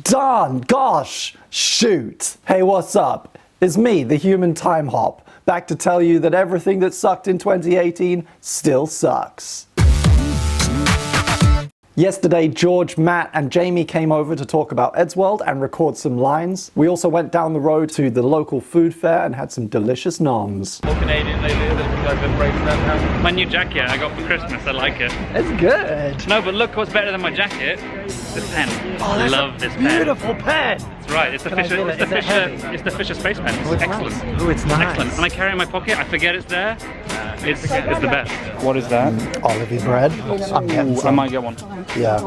Darn, gosh, shoot. Hey, what's up? It's me, the human time hop, back to tell you that everything that sucked in 2018 still sucks. Yesterday, George, Matt, and Jamie came over to talk about Eddsworld and record some lines. We also went down the road to the local food fair and had some delicious noms. More Canadian lately, I've embraced that now. My new jacket I got for Christmas, I like it. It's good. No, but look what's better than my jacket. This pen. I love this pen. Beautiful pen. That's right, it's the Fisher Space Pen. It's excellent. Oh, it's nice. Excellent. When I carry it in my pocket, I forget it's there. It's the best. What is that? Olivey bread. I'm getting some. I might get one. Yeah.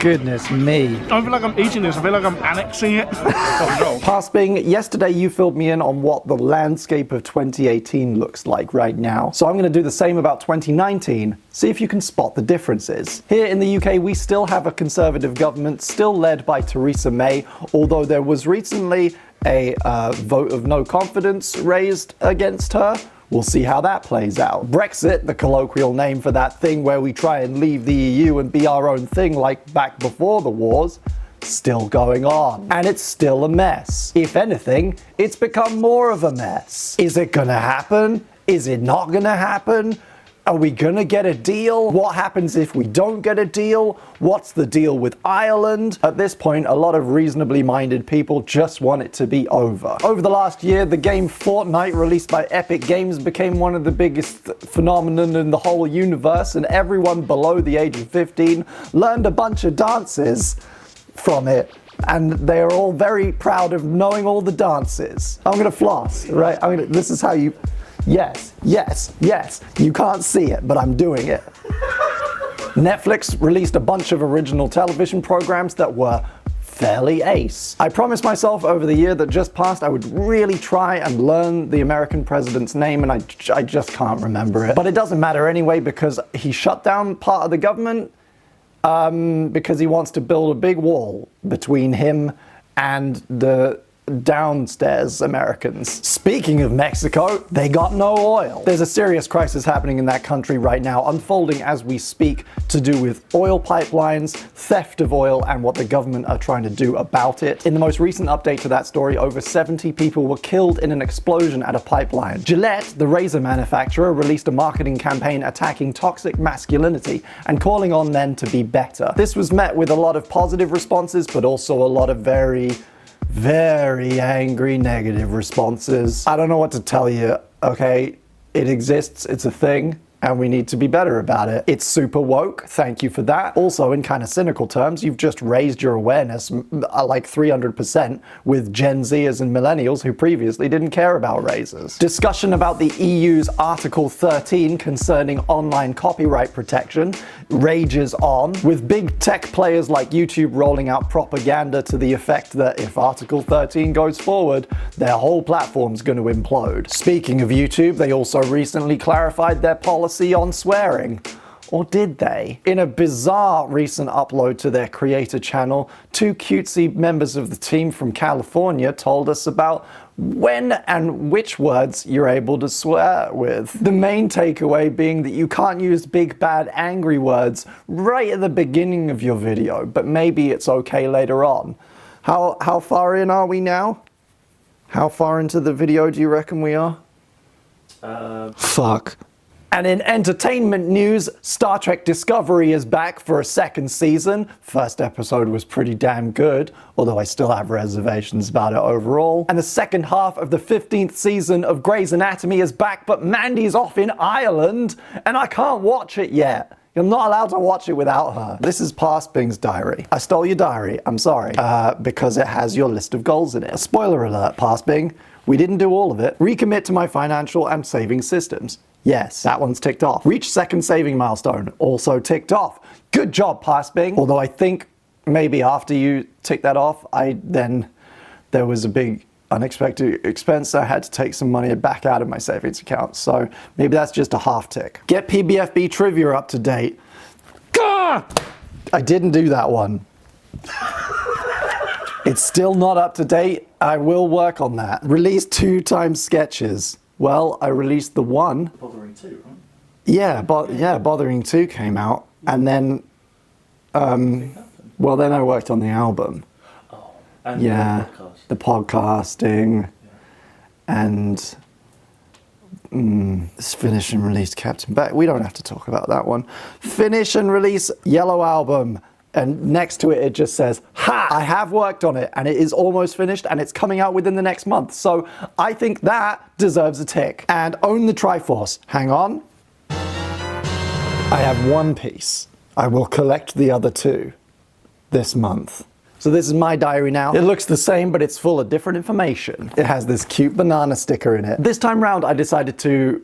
Goodness me. I don't feel like I'm eating this, I feel like I'm annexing it. Past Bing, yesterday you filled me in on what the landscape of 2018 looks like right now. So I'm going to do the same about 2019, see if you can spot the differences. Here in the UK, we still have a Conservative government, still led by Theresa May, although there was recently a vote of no confidence raised against her. We'll see how that plays out. Brexit, the colloquial name for that thing where we try and leave the EU and be our own thing like back before the wars, still going on. And it's still a mess. If anything, it's become more of a mess. Is it gonna happen? Is it not gonna happen? Are we gonna get a deal? What happens if we don't get a deal? What's the deal with Ireland? At this point, a lot of reasonably minded people just want it to be over. Over the last year, the game Fortnite, released by Epic Games, became one of the biggest phenomenon in the whole universe, and everyone below the age of 15 learned a bunch of dances from it. And they are all very proud of knowing all the dances. I'm gonna floss, right? This is how you... Yes, yes, yes. You can't see it, but I'm doing it. Netflix released a bunch of original television programs that were fairly ace. I promised myself over the year that just passed I would really try and learn the American president's name, and I just can't remember it. But it doesn't matter anyway, because he shut down part of the government because he wants to build a big wall between him and the downstairs Americans. Speaking of Mexico, they got no oil. There's a serious crisis happening in that country right now, unfolding as we speak, to do with oil pipelines, theft of oil, and what the government are trying to do about it. In the most recent update to that story, over 70 people were killed in an explosion at a pipeline. Gillette, the razor manufacturer, released a marketing campaign attacking toxic masculinity and calling on men to be better. This was met with a lot of positive responses, but also a lot of very angry negative responses. I don't know what to tell you, okay? It exists, it's a thing, and we need to be better about it. It's super woke, thank you for that. Also, in kind of cynical terms, you've just raised your awareness like 300% with Gen Zers and millennials who previously didn't care about razors. Discussion about the EU's Article 13 concerning online copyright protection rages on, with big tech players like YouTube rolling out propaganda to the effect that if Article 13 goes forward, their whole platform's going to implode. Speaking of YouTube, they also recently clarified their policy on swearing. Or did they? In a bizarre recent upload to their creator channel, two cutesy members of the team from California told us about when and which words you're able to swear with. The main takeaway being that you can't use big, bad, angry words right at the beginning of your video, but maybe it's okay later on. How far in are we now? How far into the video do you reckon we are? Fuck. And in entertainment news, Star Trek Discovery is back for a second season. First episode was pretty damn good, although I still have reservations about it overall. And the second half of the 15th season of Grey's Anatomy is back, but Mandy's off in Ireland, and I can't watch it yet. You're not allowed to watch it without her. This is Past Bing's diary. I stole your diary, I'm sorry, because it has your list of goals in it. Spoiler alert, Past Bing, we didn't do all of it. Recommit to my financial and saving systems. Yes, that one's ticked off. Reach second saving milestone, also ticked off. Good job, Past Bing. Although I think maybe after you tick that off, there was a big unexpected expense. I had to take some money back out of my savings account. So maybe that's just a half tick. Get PBFB trivia up to date. Gah! I didn't do that one. It's still not up to date. I will work on that. Release 2 times sketches. Well, I released the one. Bothering 2, right? Yeah, Bothering 2 came out, and then Well, then I worked on the album. And Yeah, the podcasting, and finish and release Captain Beck. We don't have to talk about that one. Finish and release Yellow Album. And next to it, it just says, ha! I have worked on it, and it is almost finished, and it's coming out within the next month. So I think that deserves a tick. And Own the Triforce. Hang on. I have one piece. I will collect the other two this month. So this is my diary now. It looks the same, but it's full of different information. It has this cute banana sticker in it. This time round, I decided to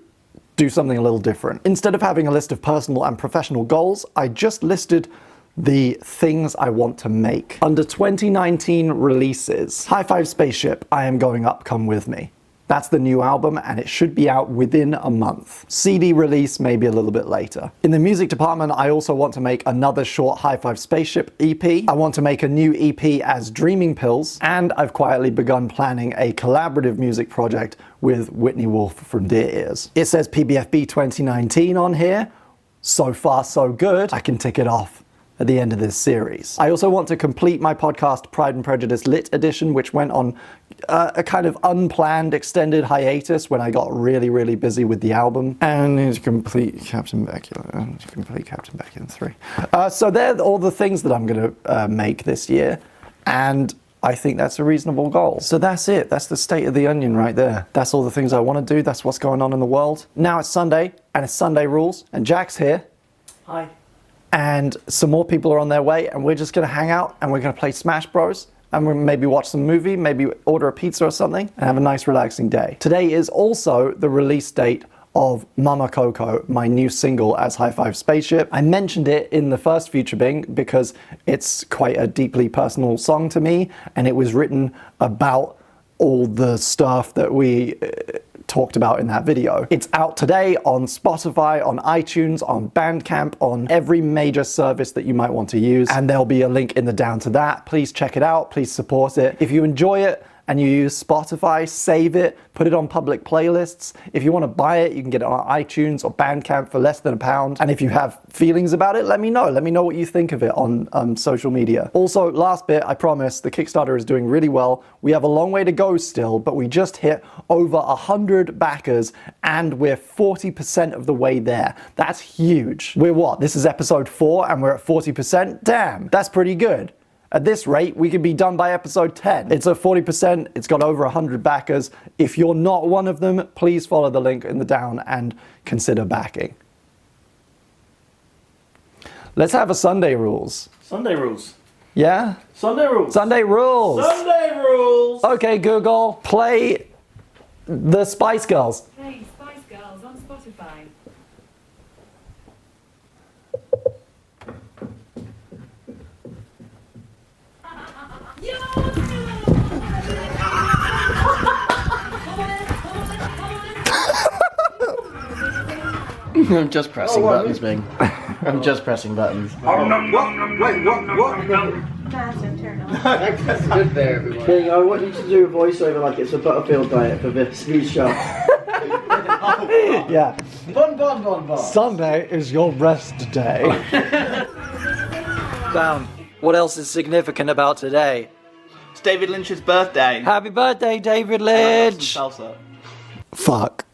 do something a little different. Instead of having a list of personal and professional goals, I just listed the things I want to make. Under 2019 releases, High Five Spaceship, I Am Going Up, Come With Me. That's the new album, and it should be out within a month. CD release maybe a little bit later. In the music department, I also want to make another short High Five Spaceship EP. I want to make a new EP as Dreaming Pills, and I've quietly begun planning a collaborative music project with Whitney Wolf from Dear Ears. It says PBFB 2019 on here. So far, so good. I can tick it off at the end of this series. I also want to complete my podcast Pride and Prejudice Lit Edition, which went on a kind of unplanned extended hiatus when I got really, really busy with the album. And I need to complete Captain Beck. Complete Captain Beck in 3. So they're all the things that I'm going to make this year, and I think that's a reasonable goal. So that's it. That's the state of the onion right there. That's all the things I want to do. That's what's going on in the world. Now it's Sunday, and it's Sunday Rules, and Jack's here. Hi. And some more people are on their way, and we're just going to hang out, and we're going to play Smash Bros, and we'll maybe watch some movie, maybe order a pizza or something, and have a nice relaxing day. Today is also the release date of Mama Coco, my new single as High Five Spaceship. I mentioned it in the first Future Bing because it's quite a deeply personal song to me, and it was written about all the stuff that we talked about in that video. It's out today on Spotify, on iTunes, on Bandcamp, on every major service that you might want to use, and there'll be a link in the down to that. Please check it out, please support it. If you enjoy it and you use Spotify, save it, put it on public playlists. If you want to buy it, you can get it on iTunes or Bandcamp for less than £1. And if you have feelings about it, let me know. Let me know what you think of it on social media. Also, last bit, I promise, the Kickstarter is doing really well. We have a long way to go still, but we just hit over 100 backers and we're 40% of the way there. That's huge. We're what? This is episode 4 and we're at 40%? Damn, that's pretty good. At this rate, we could be done by episode 10. It's at 40%, it's got over 100 backers. If you're not one of them, please follow the link in the down and consider backing. Let's have a Sunday Rules. Sunday Rules. Yeah? Sunday Rules. Sunday Rules. Sunday Rules. Okay, Google, play the Spice Girls. Hey, Spice Girls on Spotify. I'm just pressing buttons, Bing. I'm just pressing buttons. What? Wait, what? That's good there, everyone. Bing, I want you to do a voiceover like it's a Butterfield diet for this show. Yeah. Bon. Sunday is your rest day. Down. What else is significant about today? It's David Lynch's birthday. Happy birthday, David Lynch! Salsa. Fuck.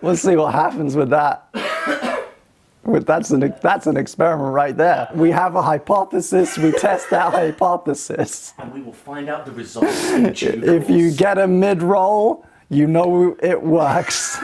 We'll see what happens with that. That's an experiment right there. We have a hypothesis, we test that hypothesis. And we will find out the results. If you get a mid-roll, you know it works.